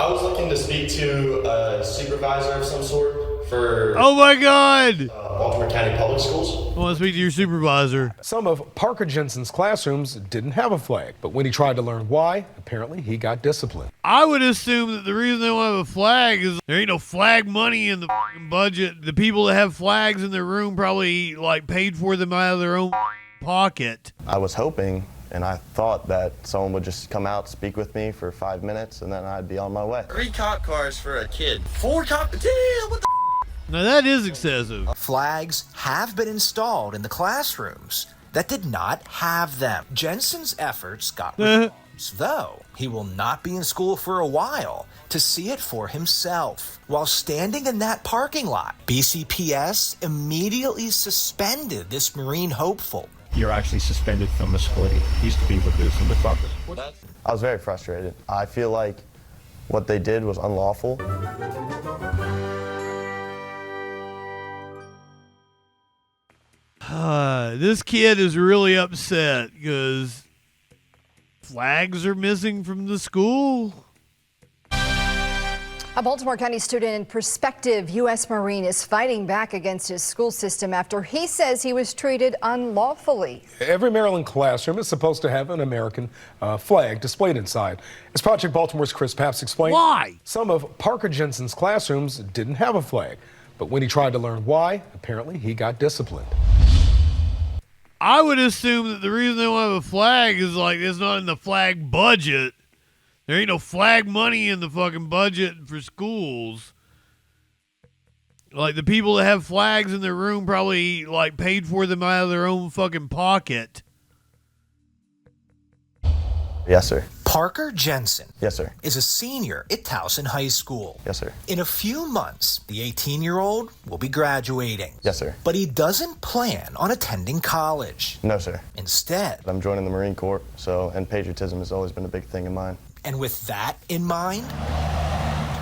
I was looking to speak to a supervisor of some sort for Oh my God! Baltimore County Public Schools. I want to speak to your supervisor. Some of Parker Jensen's classrooms didn't have a flag, but when he tried to learn why, apparently he got disciplined. I would assume that the reason they don't have a flag is there ain't no flag money in the f***ing budget. The people that have flags in their room probably like paid for them out of their own pocket. I was hoping and I thought that someone would just come out, speak with me for 5 minutes, and then I'd be on my way. 3 cop cars for a kid. 4 cop. Damn, what the? Now that is excessive. Flags have been installed in the classrooms that did not have them. Jensen's efforts got results, though he will not be in school for a while to see it for himself. While standing in that parking lot, BCPS immediately suspended this Marine hopeful. You're actually suspended from the school. He used to be with this and with Buckers. I was very frustrated. I feel like what they did was unlawful. This kid is really upset because flags are missing from the school. A Baltimore County student and prospective U.S. Marine is fighting back against his school system after he says he was treated unlawfully. Every Maryland classroom is supposed to have an American flag displayed inside. As Project Baltimore's Chris Papps explained, why? Some of Parker Jensen's classrooms didn't have a flag, but when he tried to learn why, apparently he got disciplined. I would assume that the reason they don't have a flag is like it's not in the flag budget. There ain't no flag money in the fucking budget for schools. Like the people that have flags in their room probably like paid for them out of their own fucking pocket. Yes, sir. Parker Jensen. Yes, sir. Is a senior at Towson High School. Yes, sir. In a few months, the 18-year-old will be graduating. Yes, sir. But he doesn't plan on attending college. No, sir. Instead, I'm joining the Marine Corps, and patriotism has always been a big thing in mine. And with that in mind,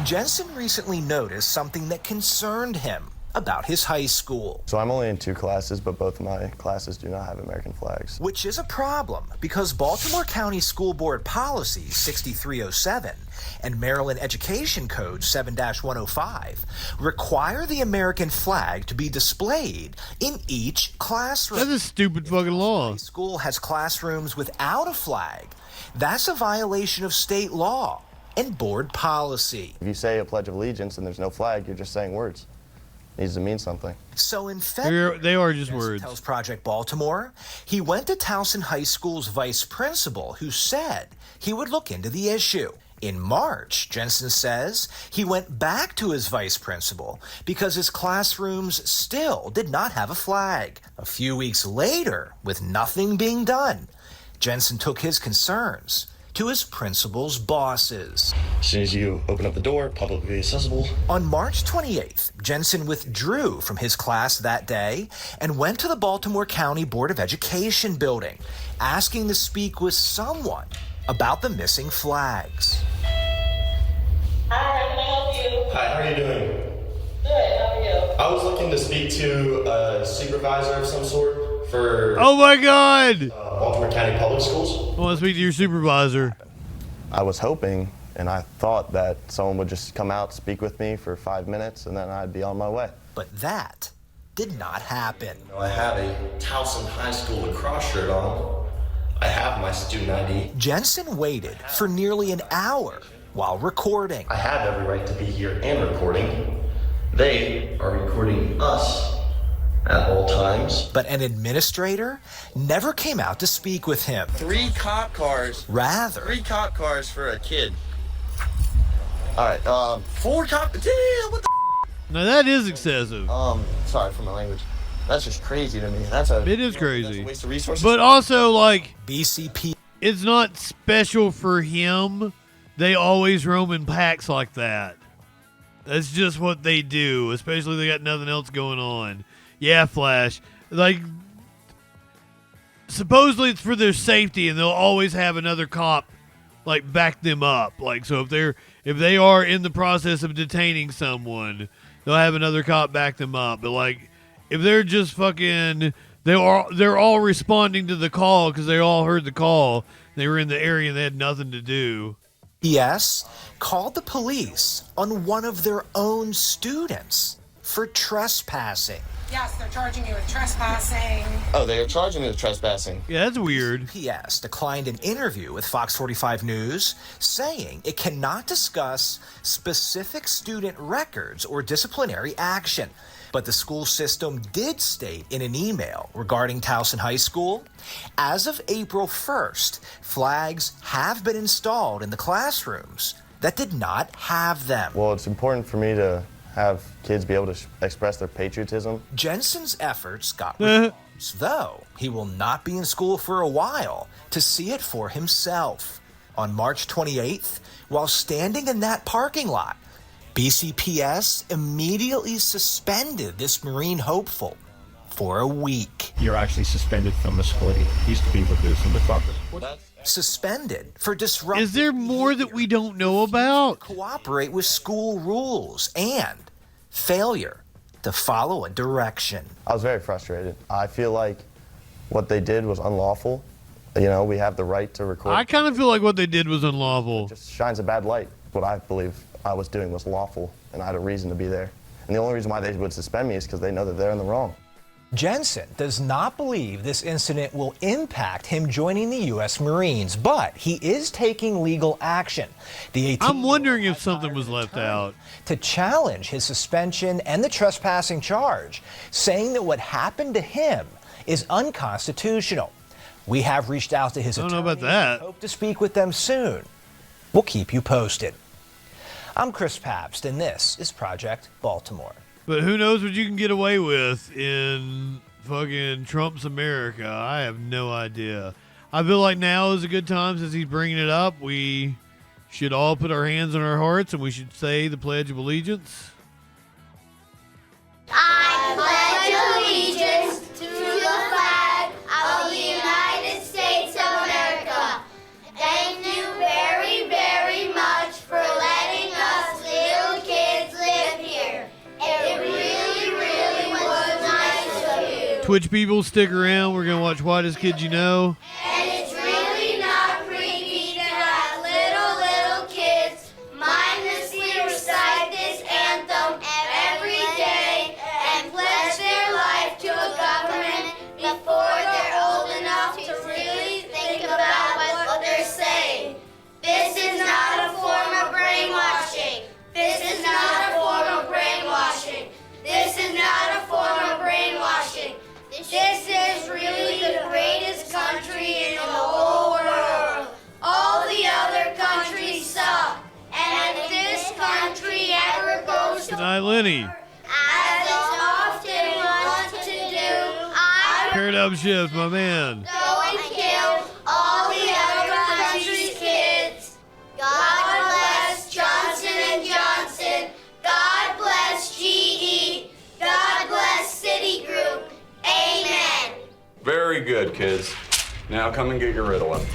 Jensen recently noticed something that concerned him about his high school. So I'm only in 2 classes, but both of my classes do not have American flags. Which is a problem because Baltimore County School Board Policy 6307 and Maryland Education Code 7-105 require the American flag to be displayed in each classroom. That's a stupid fucking law. If a school has classrooms without a flag, that's a violation of state law and board policy. If you say a Pledge of Allegiance and there's no flag, you're just saying words. It needs to mean something. So in February, they are just words. Tells Project Baltimore, he went to Towson High School's vice principal, who said he would look into the issue. In March, Jensen says he went back to his vice principal because his classrooms still did not have a flag. A few weeks later, with nothing being done, Jensen took his concerns to his principal's bosses. As soon as you open up the door, publicly accessible. On March 28th, Jensen withdrew from his class that day and went to the Baltimore County Board of Education building, asking to speak with someone about the missing flags. Hi, how can I help you? Hi, how are you doing? Good, how are you? I was looking to speak to a supervisor of some sort for Oh my God! Baltimore County Public Schools. I want to speak to your supervisor. I was hoping and I thought that someone would just come out, speak with me for 5 minutes, and then I'd be on my way. But that did not happen. I have a Towson High School lacrosse shirt on. I have my student ID. Jensen waited for nearly an hour while recording. I have every right to be here and recording. They are recording us at all times. But an administrator never came out to speak with him. 3 cop cars. Rather, 3 cop cars for a kid. All right, 4 cop. Damn, what the? Now that is excessive. Sorry for my language. That's just crazy to me. It is crazy. That's a waste of resources. But also, like, BCP. it's not special for him. They always roam in packs like that. That's just what they do, especially if they got nothing else going on. Yeah, Flash. Like, supposedly it's for their safety, and they'll always have another cop, like, back them up. Like, so if they are in the process of detaining someone, they'll have another cop back them up. But, like, if they're just fucking, they're all responding to the call because they all heard the call. They were in the area and they had nothing to do. Yes, called the police on one of their own students for trespassing. Yes, they're charging you with trespassing. Oh, they are charging me with trespassing. Yeah, that's weird. PS declined an interview with Fox 45 News, saying it cannot discuss specific student records or disciplinary action. But the school system did state in an email regarding Towson High School, as of April 1st, flags have been installed in the classrooms that did not have them. Well, it's important for me to have kids be able to express their patriotism. Jensen's efforts got results, though he will not be in school for a while to see it for himself. On March 28th, while standing in that parking lot, BCPS immediately suspended this Marine hopeful for a week. You're actually suspended from the school. He's to be reduced in the fucker. Suspended for disrupting. Is there more that we don't know about? Cooperate with school rules and failure to follow a direction. I was very frustrated. I feel like what they did was unlawful. You know, we have the right to record. I kind of feel like what they did was unlawful. It just shines a bad light. What I believe I was doing was lawful, and I had a reason to be there. And the only reason why they would suspend me is because they know that they're in the wrong. Jensen does not believe this incident will impact him joining the U.S. Marines, but he is taking legal action. I'm wondering if something was left out. To challenge his suspension and the trespassing charge, saying that what happened to him is unconstitutional. We have reached out to his attorney. I don't know about that. Hope to speak with them soon. We'll keep you posted. I'm Chris Pabst, and this is Project Baltimore. But who knows what you can get away with in fucking Trump's America? I have no idea. I feel like now is a good time, since he's bringing it up. We should all put our hands on our hearts and we should say the Pledge of Allegiance. I pledge allegiance to the flag of the United States of America. Thank you very, very much for letting us little kids live here. It really, really was nice of you. Twitch people, stick around. We're going to watch Whitest Kids You Know. And it's really not freaky to have little kids mindlessly recite this anthem every day and pledge their life to a government before they're old enough to really think about what they're saying. This is not a form of brainwashing. This is not a form of brainwashing. This is not a form of brainwashing. This is really the greatest country in the whole world. All the other countries suck. And if this country ever goes Good to night, Lenny. as it often wants to do, I Paradigm Shift, my man. go and kill all the other countries' kids. God bless Johnson & Johnson. God bless GE. God bless Citigroup. Amen. Very good, kids. Now come and get your Ritalin.